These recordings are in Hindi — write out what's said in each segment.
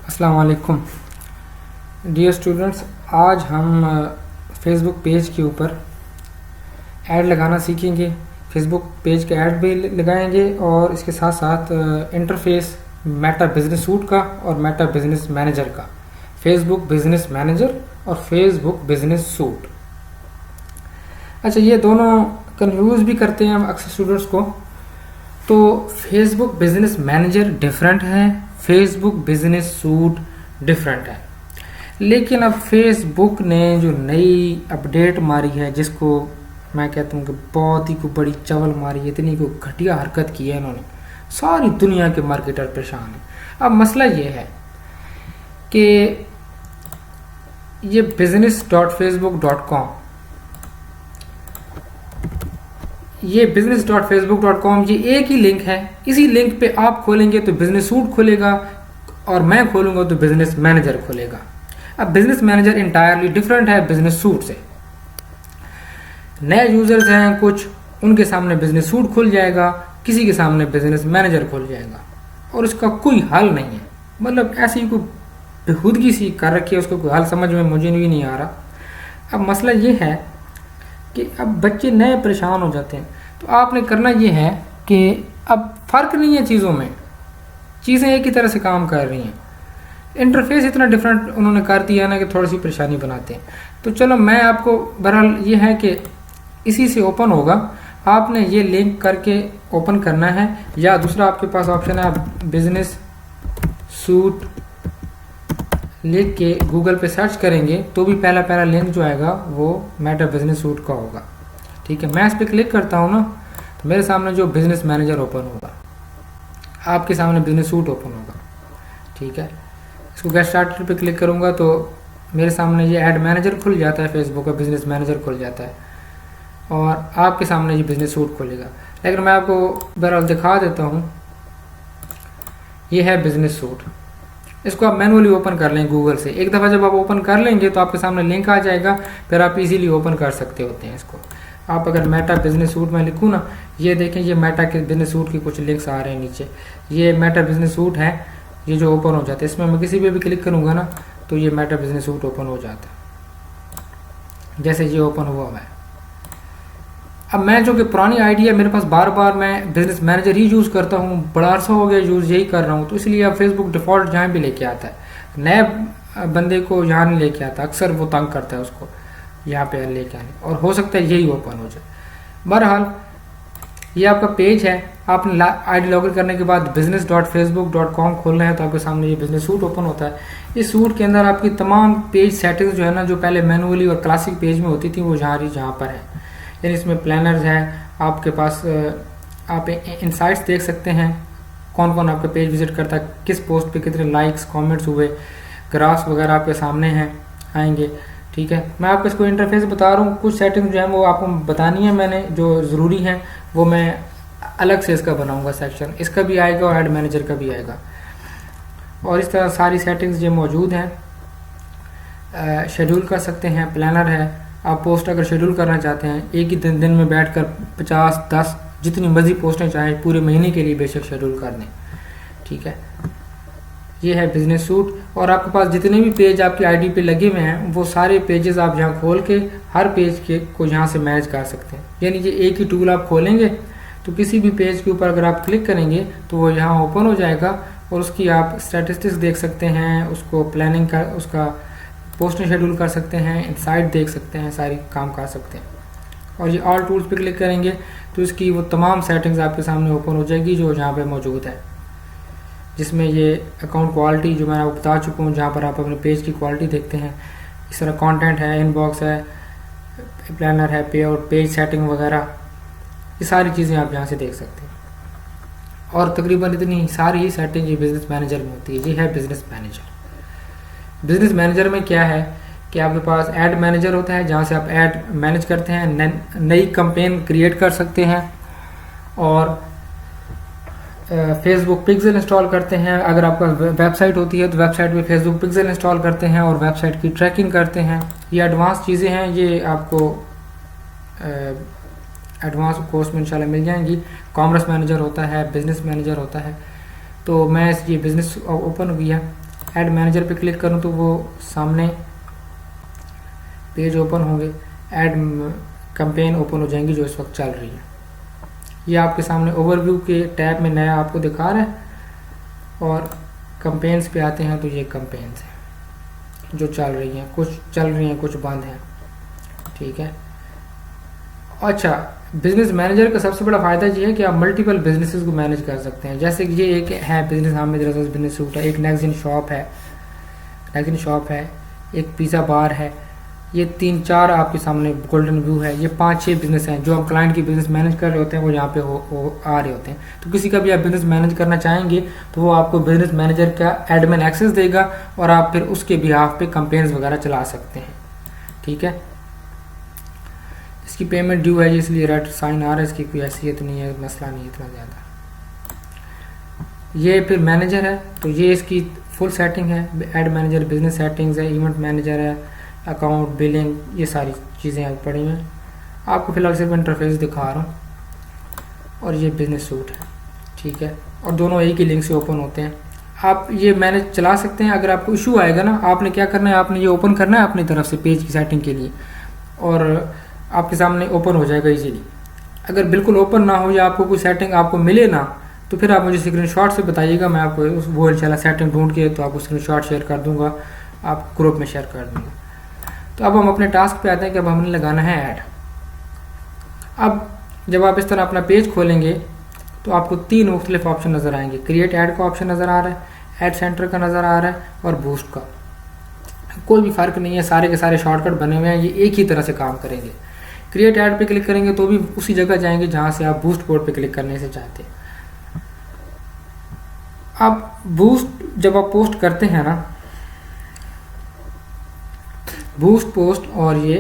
अस्सलाम वालेकुम डियर स्टूडेंट्स। आज हम फेसबुक पेज के ऊपर ऐड लगाना सीखेंगे। फेसबुक पेज के ऐड भी लगाएंगे और इसके साथ साथ इंटरफेस मेटा बिजनेस सूट का और मेटा बिजनेस मैनेजर का, फेसबुक बिजनेस मैनेजर और फेसबुक बिजनेस सूट। अच्छा, ये दोनों कंफ्यूज भी करते हैं अक्सर स्टूडेंट्स को। तो फेसबुक बिजनेस मैनेजर डिफरेंट है, फेसबुक बिजनेस सूट डिफरेंट है। लेकिन अब फेसबुक ने जो नई अपडेट मारी है, जिसको मैं कहता हूँ कि बहुत ही को बड़ी चवल मारी है, इतनी को घटिया हरकत की है इन्होंने, सारी दुनिया के मार्केटर परेशान है। अब मसला ये है कि ये business.facebook.com, ये business.facebook.com ये एक ही लिंक है। इसी लिंक पे आप खोलेंगे तो बिजनेस सूट खुलेगा और मैं खोलूंगा तो बिजनेस मैनेजर खुलेगा। अब बिजनेस मैनेजर इंटायरली डिफरेंट है बिजनेस सूट से। नए यूजर्स हैं कुछ, उनके सामने बिजनेस सूट खुल जाएगा, किसी के सामने बिजनेस मैनेजर खुल जाएगा और उसका कोई हल नहीं है। मतलब ऐसी कोई बेखुदगी सी कर रखी है, उसका कोई हल समझ में मुझे भी नहीं आ रहा। अब मसला ये है कि अब बच्चे नए परेशान हो जाते हैं। तो आपने करना ये है कि अब फ़र्क नहीं है चीज़ों में, चीज़ें एक ही तरह से काम कर रही हैं। इंटरफेस इतना डिफरेंट उन्होंने कर दिया है ना कि थोड़ी सी परेशानी बनाते हैं। तो चलो, मैं आपको बहरहाल ये है कि इसी से ओपन होगा, आपने ये लिंक करके ओपन करना है। या दूसरा आपके पास ऑप्शन है, आप बिजनेस सूट लिख के गूगल पे सर्च करेंगे तो भी पहला लिंक जो आएगा वो मेटा बिजनेस सूट का होगा। ठीक है, मैं इस पर क्लिक करता हूँ ना, तो मेरे सामने जो बिजनेस मैनेजर ओपन होगा, आपके सामने बिजनेस सूट ओपन होगा। ठीक है, इसको गेट स्टार्टेड पे क्लिक करूँगा तो मेरे सामने ये ऐड मैनेजर खुल जाता है, फेसबुक का बिजनेस मैनेजर खुल जाता है और आपके सामने ये बिजनेस सूट खुलेगा। लेकिन मैं आपको बहरहाल दिखा देता हूँ, ये है बिजनेस सूट। इसको आप मैनुअली ओपन कर लें गूगल से। एक दफ़ा जब आप ओपन कर लेंगे तो आपके सामने लिंक आ जाएगा, फिर आप इजीली ओपन कर सकते होते हैं इसको। आप अगर मेटा बिजनेस सूट में लिखूँ ना, ये देखें, ये मेटा के बिजनेस सूट के कुछ लिंक्स आ रहे हैं नीचे। ये मेटा बिजनेस सूट है, ये जो ओपन हो जाता है, इसमें मैं किसी पे भी क्लिक करूँगा ना तो ये मेटा बिजनेस सूट ओपन हो जाता है, जैसे ये ओपन हुआ है। अब मैं जो कि पुरानी आइडिया मेरे पास, बार बार मैं बिजनेस मैनेजर ही यूज़ करता हूँ, बड़ा अरसा हो गया यूज़ यही कर रहा हूँ, तो इसलिए अब फेसबुक डिफ़ॉल्ट जहाँ भी लेके आता है, नए बंदे को यहाँ नहीं लेके आता, अक्सर वो तंग करता है उसको यहाँ पे लेके आने, और हो सकता है यही ओपन हो जाए। बहरहाल ये आपका पेज है, आपने आईडी लॉगिन करने के बाद business.facebook.com खोलना है तो आपके सामने ये बिजनेस सूट ओपन होता है। इस सूट के अंदर आपकी तमाम पेज सेटिंग्स जो है ना, जो पहले मैनुअली और क्लासिक पेज में होती थी, वो जहाँ पर है। यानी इसमें प्लानर्स है आपके पास, आप इनसाइट्स देख सकते हैं, कौन कौन आपका पेज विजिट करता है, किस पोस्ट पे कितने लाइक्स कमेंट्स हुए, ग्राफ्स वगैरह आपके सामने हैं आएंगे। ठीक है, मैं आपको इसको इंटरफेस बता रहा हूँ, कुछ सेटिंग्स जो है वो आपको बतानी है मैंने, जो ज़रूरी हैं वो मैं अलग से इसका बनाऊँगा सेक्शन, इसका भी आएगा और ऐड मैनेजर का भी आएगा। और इस तरह सारी सेटिंग्स जो मौजूद हैं। शेड्यूल कर सकते हैं, प्लानर है, आप पोस्ट अगर शेड्यूल करना चाहते हैं, एक ही दिन में बैठकर 50, 10 जितनी मर्जी पोस्टें चाहें पूरे महीने के लिए बेशक शेड्यूल कर दें। ठीक है, ये है बिजनेस सूट। और आपके पास जितने भी पेज आपकी आईडी पे लगे हुए हैं, वो सारे पेजेस आप यहाँ खोल के हर पेज के को यहाँ से मैनेज कर सकते हैं। यानी ये एक ही टूल आप खोलेंगे तो किसी भी पेज के ऊपर अगर आप क्लिक करेंगे तो वो यहाँ ओपन हो जाएगा और उसकी आप स्टैटिस्टिक्स देख सकते हैं, उसको प्लानिंग का, उसका पोस्टें शेड्यूल कर सकते हैं, इनसाइट देख सकते हैं, सारी काम कर सकते हैं। और ये ऑल टूल्स पे क्लिक करेंगे तो इसकी वो तमाम सेटिंग्स आपके सामने ओपन हो जाएगी जो यहाँ पे मौजूद है, जिसमें ये अकाउंट क्वालिटी जो मैं आपको बता चुका हूँ, जहाँ पर आप अपने पेज की क्वालिटी देखते हैं। इस तरह कंटेंट है, इनबॉक्स है, प्लानर है, पे आउट, पेज सेटिंग वगैरह, ये सारी चीज़ें आप यहाँ से देख सकते हैं। और तकरीबन इतनी सारी ही सेटिंग ये बिजनेस मैनेजर में होती है। ये है बिजनेस मैनेजर। बिजनेस मैनेजर में क्या है कि आपके पास ऐड मैनेजर होता है, जहाँ से आप ऐड मैनेज करते हैं, नई कैंपेन क्रिएट कर सकते हैं और फेसबुक पिक्सल इंस्टॉल करते हैं। अगर आपका वेबसाइट होती है तो वेबसाइट पे फेसबुक पिक्सल इंस्टॉल करते हैं और वेबसाइट की ट्रैकिंग करते हैं। ये एडवांस चीज़ें हैं, ये आपको एडवांस कोर्स में इंशाल्लाह मिल जाएंगी। कॉमर्स मैनेजर होता है, बिजनेस मैनेजर होता है। तो मैं ये बिज़नेस ओपन हो गया, ऐड मैनेजर पे क्लिक करूँ तो वो सामने पेज ओपन होंगे, ऐड कैंपेन ओपन हो जाएंगी जो इस वक्त चल रही है। ये आपके सामने ओवरव्यू के टैब में नया आपको दिखा रहा है। और कैंपेन्स पे आते हैं तो ये कैंपेन्स हैं जो चल रही हैं, कुछ चल रही हैं कुछ बंद हैं, ठीक है। अच्छा, बिजनेस मैनेजर का सबसे बड़ा फायदा ये है कि आप मल्टीपल बिजनेसेस को मैनेज कर सकते हैं। जैसे कि ये एक है बिजनेस, हामिद रज़ा बिजनेस सूट है, एक मैगजीन शॉप है, एक पिज़्ज़ा बार है, ये 3-4 आपके सामने गोल्डन व्यू है, ये 5-6 बिजनेस हैं जो हम क्लाइंट की बिजनेस मैनेज कर रहे होते हैं, वो यहाँ पे हो आ रहे होते हैं। तो किसी का भी आप बिजनेस मैनेज करना चाहेंगे तो वो आपको बिजनेस मैनेजर का एडमिन एक्सेस देगा और आप फिर उसके बिहाफ पे कंपेन्स वगैरह चला सकते हैं, ठीक है। इसकी पेमेंट ड्यू है इसलिए रेड साइन आ रहा है, इसकी कोई हैसियत नहीं है, मसला नहीं इतना ज़्यादा। ये फिर मैनेजर है तो ये इसकी फुल सेटिंग है, एड मैनेजर, बिजनेस सेटिंग्स है, इवेंट मैनेजर है, अकाउंट, बिलिंग, ये सारी चीज़ें आप पड़ी हैं। आपको फिलहाल सिर्फ इंटरफेस दिखा रहा हूँ। और ये बिजनेस सूट है, ठीक है, और दोनों एक ही लिंक से ओपन होते हैं। आप ये मैनेज चला सकते हैं। अगर आपको इशू आएगा ना, आपने क्या करना है, आपने ये ओपन करना है अपनी तरफ से पेज की सेटिंग के लिए और आपके सामने ओपन हो जाएगा इजीली। अगर बिल्कुल ओपन ना हो या आपको कोई सेटिंग आपको मिले ना, तो फिर आप मुझे स्क्रीनशॉट से बताइएगा, मैं आपको वो इंशाल्लाह सेटिंग ढूंढ के तो आपको स्क्रीनशॉट शेयर कर दूंगा, आप ग्रुप में शेयर कर दूंगा। तो अब हम अपने टास्क पे आते हैं कि अब हमने लगाना है ऐड। अब जब आप इस तरह अपना पेज खोलेंगे तो आपको 3 मुख्तलिफ ऑप्शन नज़र आएंगे। क्रिएट ऐड का ऑप्शन नज़र आ रहा है, ऐड सेंटर का नज़र आ रहा है और बूस्ट का। कोई भी फ़र्क नहीं है, सारे के सारे शॉर्टकट बने हुए हैं, ये एक ही तरह से काम करेंगे। क्रिएट ऐड पे क्लिक करेंगे तो भी उसी जगह जाएंगे जहाँ से आप बूस्ट बोर्ड पे क्लिक करने से चाहते हैं। अब बूस्ट जब आप पोस्ट करते हैं ना, बूस्ट पोस्ट और ये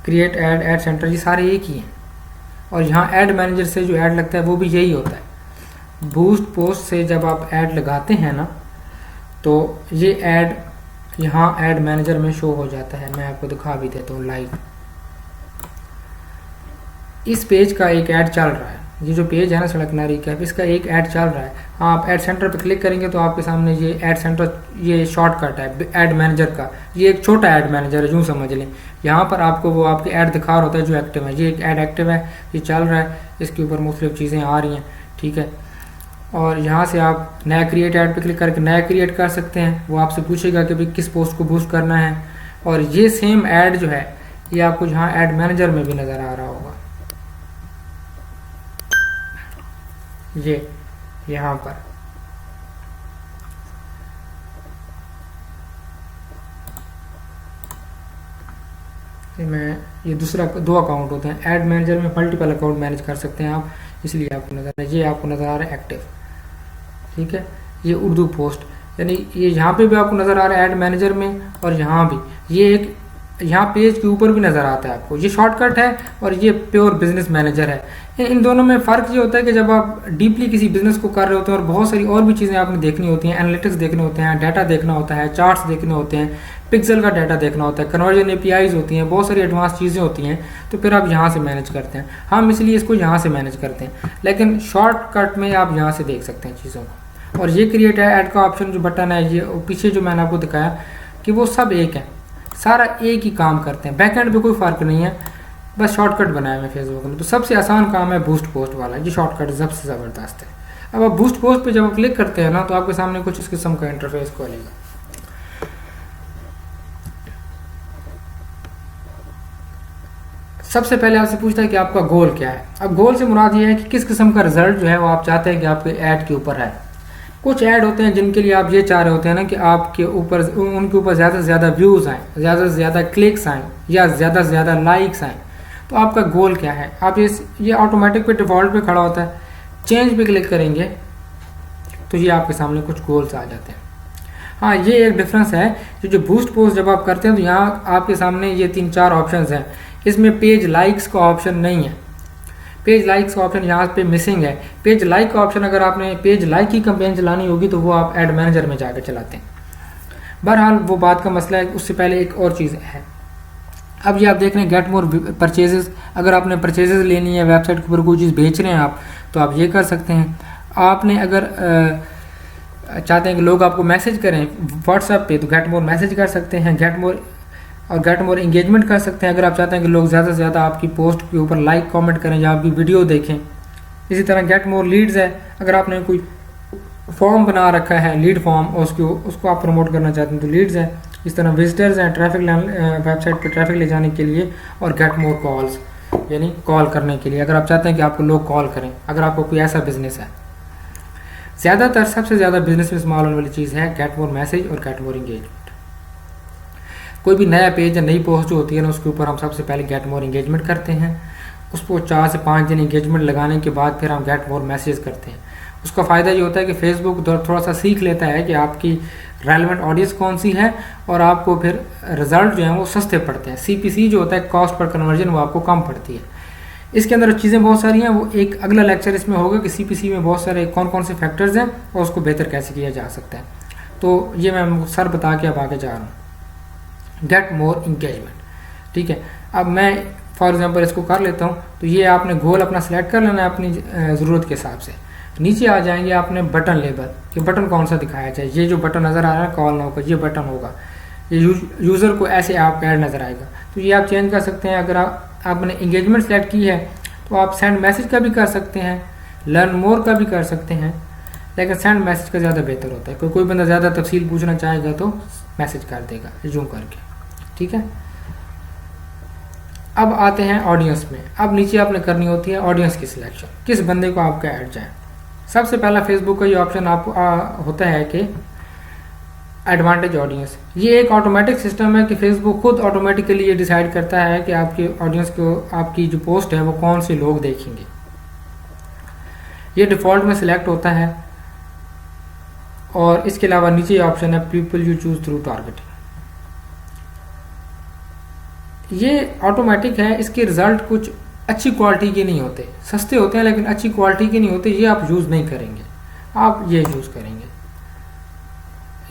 क्रिएट ऐड, ऐड सेंटर, ये सारे एक ही हैं। और यहाँ ऐड मैनेजर से जो ऐड लगता है वो भी यही होता है। बूस्ट पोस्ट से जब आप ऐड लगाते हैं ना तो ये ऐड यहाँ ऐड मैनेजर में शो हो जाता है। मैं आपको दिखा भी देता हूँ लाइव। इस पेज का एक ऐड चल रहा है, ये जो पेज है ना सड़क नारी कैफ, इसका एक ऐड चल रहा है। आप ऐड सेंटर पर क्लिक करेंगे तो आपके सामने ये ऐड सेंटर, ये शॉर्टकट है ऐड मैनेजर का, ये एक छोटा ऐड मैनेजर है यूँ समझ लें। यहाँ पर आपको वो आपके ऐड दिखा रहा होता है जो एक्टिव है। ये एक ऐड एक्टिव है, ये चल रहा है, इसके ऊपर मुख्तलिफ चीज़ें आ रही हैं, ठीक है। और यहाँ से आप नया क्रिएट ऐड पे क्लिक करके नया क्रिएट कर सकते हैं। वो आपसे पूछेगा कि भाई किस पोस्ट को बूस्ट करना है। और ये सेम ऐड जो है ये आपको यहाँ ऐड मैनेजर में भी नज़र आ रहा होगा, ये यहाँ पर। मैं ये दूसरा 2 अकाउंट होते हैं। ऐड मैनेजर में मल्टीपल अकाउंट मैनेज कर सकते हैं आप, इसलिए आपको नज़र है, ये आपको नज़र आ रहा है एक्टिव, ठीक है। ये उर्दू पोस्ट, यानी ये यहाँ पे भी आपको नज़र आ रहा है ऐड मैनेजर में और यहाँ भी। ये एक यहाँ पेज के ऊपर भी नज़र आता है आपको। ये शॉर्टकट है और ये प्योर बिजनेस मैनेजर है। इन दोनों में फ़र्क ये होता है कि जब आप डीपली किसी बिजनेस को कर रहे होते हैं और बहुत सारी और भी चीज़ें आपने देखनी होती हैं, एनालिटिक्स देखने होते हैं, डाटा देखना होता है, चार्ट्स देखने होते हैं, पिक्सल का डाटा देखना होता है, कन्वर्जन एपीआईज होती हैं, बहुत सारी एडवांस चीज़ें होती हैं, तो फिर आप यहाँ से मैनेज करते हैं। हम इसलिए इसको यहाँ से मैनेज करते हैं, लेकिन शॉर्टकट में आप यहाँ से देख सकते हैं चीज़ों को। और ये क्रिएट ऐड का ऑप्शन जो बटन है, ये पीछे जो मैंने आपको दिखाया कि वो सब एक है, सारा एक ही काम करते हैं। बैकएंड पे कोई फ़र्क नहीं है, बस शॉर्टकट बनाया है फेसबुक में। तो सबसे आसान काम है बूस्ट पोस्ट वाला, ये शॉर्टकट सबसे ज़बरदस्त है। अब आप बूस्ट पोस्ट पे जब आप क्लिक करते हैं ना तो आपके सामने कुछ इस किस्म का इंटरफेस खोलेगा। सबसे पहले आपसे पूछता है कि आपका गोल क्या है। अब गोल से मुराद ये है कि किस किस्म का रिजल्ट जो है वो आप चाहते हैं कि आपके ऐड के ऊपर है। कुछ ऐड होते हैं जिनके लिए आप ये चाह रहे होते हैं ना कि आपके ऊपर उनके ऊपर ज़्यादा से ज़्यादा व्यूज़ आएँ, ज़्यादा से ज़्यादा क्लिक्स आएँ या ज़्यादा से ज़्यादा लाइक्स आएँ। तो आपका गोल क्या है, आप ये ऑटोमेटिक पे डिफ़ॉल्ट पे खड़ा होता है। चेंज पे क्लिक करेंगे तो ये आपके सामने कुछ गोल्स आ जाते हैं। हाँ, ये एक डिफरेंस है कि जो बूस्ट पोस्ट जब आप करते हैं तो यहाँ आपके सामने ये 3-4 ऑप्शंस हैं। इसमें पेज लाइक्स का ऑप्शन नहीं है, पेज लाइक्स का ऑप्शन यहाँ पे मिसिंग है। पेज लाइक का ऑप्शन अगर आपने पेज लाइक की कैंपेन चलानी होगी तो वो आप ऐड मैनेजर में जाकर चलाते हैं। बहरहाल वो बात का मसला है। उससे पहले एक और चीज़ है, अब ये आप देख रहे हैं गेट मोर परचेजेस। अगर आपने परचेजेस लेनी है, वेबसाइट के ऊपर कोई चीज़ बेच रहे हैं आप, तो आप ये कर सकते हैं। आपने अगर चाहते हैं कि लोग आपको मैसेज करें व्हाट्सएप पे, तो गेट मोर मैसेज कर सकते हैं, गेट मोर इंगेजमेंट कर सकते हैं। अगर आप चाहते हैं कि लोग ज़्यादा से ज़्यादा आपकी पोस्ट के ऊपर लाइक कमेंट करें या आपकी वीडियो देखें। इसी तरह गेट मोर लीड्स है, अगर आपने कोई फॉर्म बना रखा है लीड फॉर्म और उसको आप प्रमोट करना चाहते हैं तो लीड्स है। इस तरह विजिटर्स हैं, ट्रैफिक वेबसाइट पे ट्रैफिक ले जाने के लिए, और गेट मोर कॉल्स यानी कॉल करने के लिए, अगर आप चाहते हैं कि आपको लोग कॉल करें, अगर आपको कोई ऐसा बिजनेस है। ज़्यादातर सबसे ज़्यादा बिजनेस में इस्तेमाल होने वाली चीज़ है गेट मोर मैसेज और गेट मोर इंगेजमेंट। कोई भी नया पेज या नई पोस्ट जो होती है ना, उसके ऊपर हम सबसे पहले गेट मोर इंगेजमेंट करते हैं। उसको 4 से 5 दिन इंगेजमेंट लगाने के बाद फिर हम गेट मोर मैसेज करते हैं। उसका फ़ायदा ये होता है कि फेसबुक थोड़ा सा सीख लेता है कि आपकी रेलेवेंट ऑडियंस कौन सी है, और आपको फिर रिजल्ट जो हैं वो सस्ते पड़ते हैं। CPC जो होता है, कॉस्ट पर कन्वर्जन, वो आपको कम पड़ती है। इसके अंदर चीज़ें बहुत सारी हैं, वो एक अगला लेक्चर इसमें होगा कि CPC में बहुत सारे कौन कौन से फैक्टर्स हैं और उसको बेहतर कैसे किया जा सकता है। तो ये मैं सर बता के अब आगे जा रहा हूँ। गेट मोर इंगेजमेंट, ठीक है। अब मैं फॉर एग्जांपल इसको कर लेता हूँ। तो ये आपने गोल अपना सेलेक्ट कर लेना है अपनी ज़रूरत के हिसाब से। नीचे आ जाएंगे आपने बटन लेबल कि बटन कौन सा दिखाया जाए। ये जो बटन नज़र आ रहा है कॉल नाउ का, ये बटन होगा। ये यूज़र को ऐसे आपका ऐड नज़र आएगा, तो ये आप चेंज कर सकते हैं। अगर आपने इंगेजमेंट सेलेक्ट की है तो आप सेंड मैसेज का भी कर सकते हैं, लर्न मोर का भी कर सकते हैं, लेकिन सेंड मैसेज का ज़्यादा बेहतर होता है। कोई बंदा ज़्यादा तफसील पूछना चाहेगा तो मैसेज कर देगा जूम करके, ठीक है। अब आते हैं ऑडियंस में। अब नीचे आपने करनी होती है ऑडियंस की सिलेक्शन, किस बंदे को आपका ऐड जाए। सबसे पहला फेसबुक का ये ऑप्शन आपको होता है कि एडवांटेज ऑडियंस। ये एक ऑटोमेटिक सिस्टम है कि फेसबुक खुद ऑटोमेटिकली ये डिसाइड करता है कि आपकी ऑडियंस को आपकी जो पोस्ट है वो कौन से लोग देखेंगे। ये डिफ़ॉल्ट में सिलेक्ट होता है। और इसके अलावा नीचे ये ऑप्शन है people you choose through targeting. ये ऑटोमेटिक है, इसके रिजल्ट कुछ अच्छी क्वालिटी के नहीं होते, सस्ते होते हैं लेकिन अच्छी क्वालिटी के नहीं होते। ये आप यूज़ नहीं करेंगे, आप ये यूज़ करेंगे।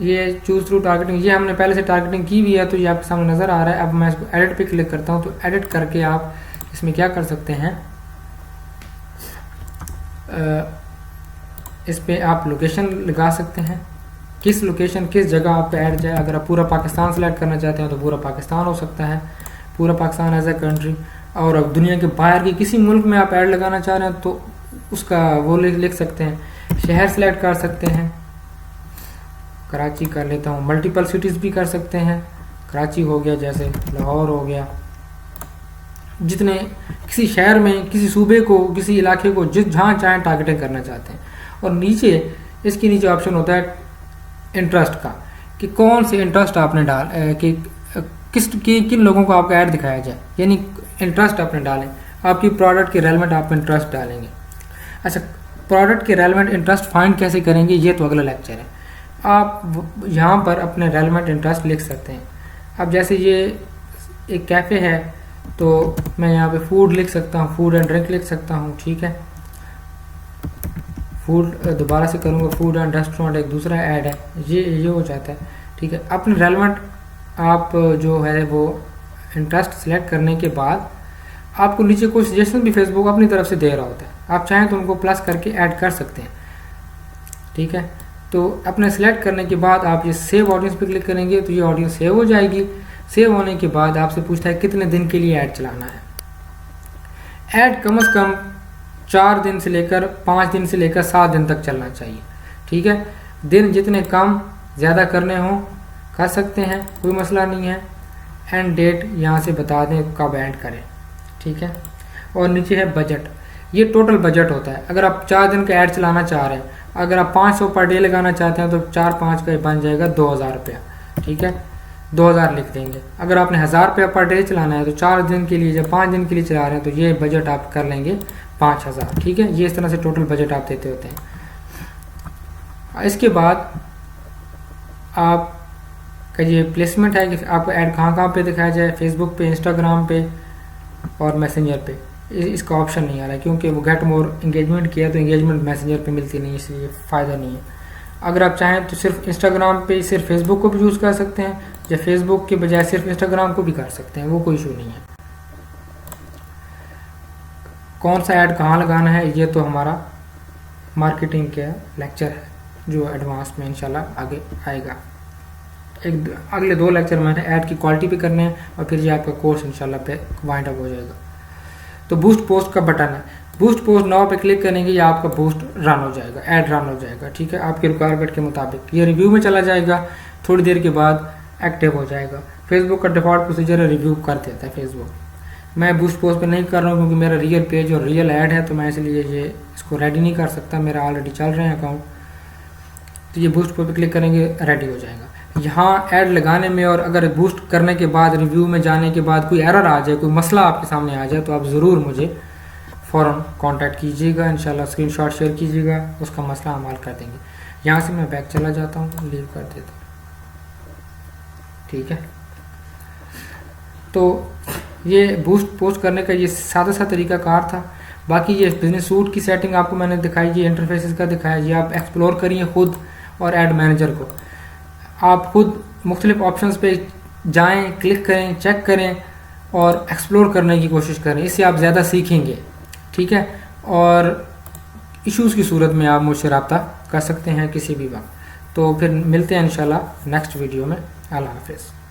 ये चूज थ्रू टारगेटिंग, ये हमने पहले से टारगेटिंग की हुई है, तो ये आपके सामने नज़र आ रहा है। अब मैं इसको एडिट पे क्लिक करता हूँ, तो एडिट करके आप इसमें क्या कर सकते हैं, इस पर आप लोकेशन लगा सकते हैं, किस लोकेशन किस जगह आपका ऐड जाए। अगर आप पूरा पाकिस्तान सेलेक्ट करना चाहते हैं तो पूरा पाकिस्तान हो सकता है, पूरा पाकिस्तान एज ए कंट्री। और अब दुनिया के बाहर के किसी मुल्क में आप ऐड लगाना चाह रहे हैं तो उसका वो लिख सकते हैं। शहर सेलेक्ट कर सकते हैं, कराची कर लेता हूँ। मल्टीपल सिटीज़ भी कर सकते हैं, कराची हो गया, जैसे लाहौर हो गया। जितने किसी शहर में, किसी सूबे को, किसी इलाके को जहाँ चाहें टारगेटिंग करना चाहते हैं। और नीचे इसके नीचे ऑप्शन होता है इंटरेस्ट का, कि कौन से इंटरेस्ट आपने कि किन लोगों को आपका ऐड दिखाया जाए, यानी इंटरेस्ट आपने डालें। आपकी प्रोडक्ट के रेलेवेंट आप इंटरेस्ट डालेंगे। अच्छा, प्रोडक्ट के रेलेवेंट इंटरेस्ट फाइंड कैसे करेंगे, ये तो अगला लेक्चर है। आप यहाँ पर अपने रेलेवेंट इंटरेस्ट लिख सकते हैं। अब जैसे ये एक कैफ़े है तो मैं यहाँ पे फूड लिख सकता हूँ, फूड एंड ड्रिंक लिख सकता हूँ, ठीक है। फूड दोबारा से करूँगा, फूड एंड रेस्टोरेंट एक दूसरा ऐड है, ये हो जाता है, ठीक है। अपने रेलेवेंट आप जो है वो इंटरेस्ट सेलेक्ट करने के बाद आपको नीचे कोई सजेशन भी फेसबुक अपनी तरफ से दे रहा होता है, आप चाहें तो उनको प्लस करके ऐड कर सकते हैं, ठीक है। तो अपने सेलेक्ट करने के बाद आप ये सेव ऑडियंस पे क्लिक करेंगे तो ये ऑडियंस सेव हो जाएगी। सेव होने के बाद आपसे पूछता है कितने दिन के लिए ऐड चलाना है। ऐड कम से कम 4 दिन से लेकर 5 दिन से लेकर 7 दिन तक चलना चाहिए, ठीक है। दिन जितने कम ज़्यादा करने हों कर सकते हैं, कोई मसला नहीं है। एंड डेट यहाँ से बता दें कब ऐड करें, ठीक है। और नीचे है बजट, ये टोटल बजट होता है। अगर आप 4 दिन का ऐड चलाना चाह रहे हैं, अगर आप 500 पर डे लगाना चाहते हैं तो 4-5 का बन जाएगा 2000 रुपया, ठीक है। 2000 लिख देंगे। अगर आपने 1000 रुपया पर डे चलाना है तो 4 दिन के लिए, जब 5 दिन के लिए चला रहे हैं तो ये बजट आप कर लेंगे 5000, ठीक है। ये इस तरह से टोटल बजट आप देते होते हैं। इसके बाद आप का ये प्लेसमेंट है कि आपको ऐड कहाँ पे दिखाया जाए, फेसबुक पे, इंस्टाग्राम पे और मैसेंजर पे। इसका ऑप्शन नहीं आ रहा है क्योंकि वो गेट मोर इंगेजमेंट किया तो इंगेजमेंट मैसेंजर पे मिलती नहीं, इसलिए फ़ायदा नहीं है। अगर आप चाहें तो सिर्फ इंस्टाग्राम पे सिर्फ फेसबुक को भी यूज़ कर सकते हैं, या फेसबुक के बजाय सिर्फ इंस्टाग्राम को भी कर सकते हैं, वो कोई इशू नहीं है। कौन सा ऐड कहाँ लगाना है ये तो हमारा मार्केटिंग का लेक्चर है, जो एडवांस में इंशाल्लाह आगे आएगा। अगले 2 लेक्चर मैंने ऐड की क्वालिटी पे करने हैं और फिर ये आपका कोर्स इंशाल्लाह पे वाइंड अप हो जाएगा। तो बूस्ट पोस्ट का बटन है, बूस्ट पोस्ट नाउ पे क्लिक करेंगे या आपका बूस्ट रन हो जाएगा, ऐड रन हो जाएगा, ठीक है, आपकी रिक्वायरमेंट के मुताबिक। ये रिव्यू में चला जाएगा, थोड़ी देर के बाद एक्टिव हो जाएगा। फेसबुक का डिफ़ॉल्ट प्रोसीजर है, रिव्यू कर देता है फेसबुक। मैं बूस्ट पोस्ट पे नहीं कर रहा हूँ क्योंकि मेरा रियल पेज और रियल ऐड है, तो मैं इसलिए ये इसको रेडी नहीं कर सकता, मेरा ऑलरेडी चल रहे हैं अकाउंट। तो ये बूस्ट पोस्ट पे क्लिक करेंगे, रेडी हो जाएगा। यहाँ ऐड लगाने में और अगर बूस्ट करने के बाद रिव्यू में जाने के बाद कोई एरर आ जाए, कोई मसला आपके सामने आ जाए, तो आप ज़रूर मुझे फ़ौरन कांटेक्ट कीजिएगा, इंशाल्लाह स्क्रीनशॉट शेयर कीजिएगा, उसका मसला हम हल कर देंगे। यहाँ से मैं बैक चला जाता हूँ, लीव कर देता हूँ, ठीक है। तो ये बूस्ट पोस्ट करने का ये सादा सा तरीका कार था। बाकी ये बिजनेस सूट की सेटिंग आपको मैंने दिखाई, ये इंटरफेसेस का दिखाया, ये आप एक्सप्लोर करिए खुद और ऐड मैनेजर को आप खुद मुख्तलिफ ऑप्शंस पे जाएं, क्लिक करें, चेक करें और एक्सप्लोर करने की कोशिश करें, इससे आप ज़्यादा सीखेंगे, ठीक है। और इश्यूज़ की सूरत में आप मुझसे रब्ता कर सकते हैं किसी भी वक्त। तो फिर मिलते हैं इंशाल्लाह नेक्स्ट वीडियो में। अल्लाह हाफ़िज़।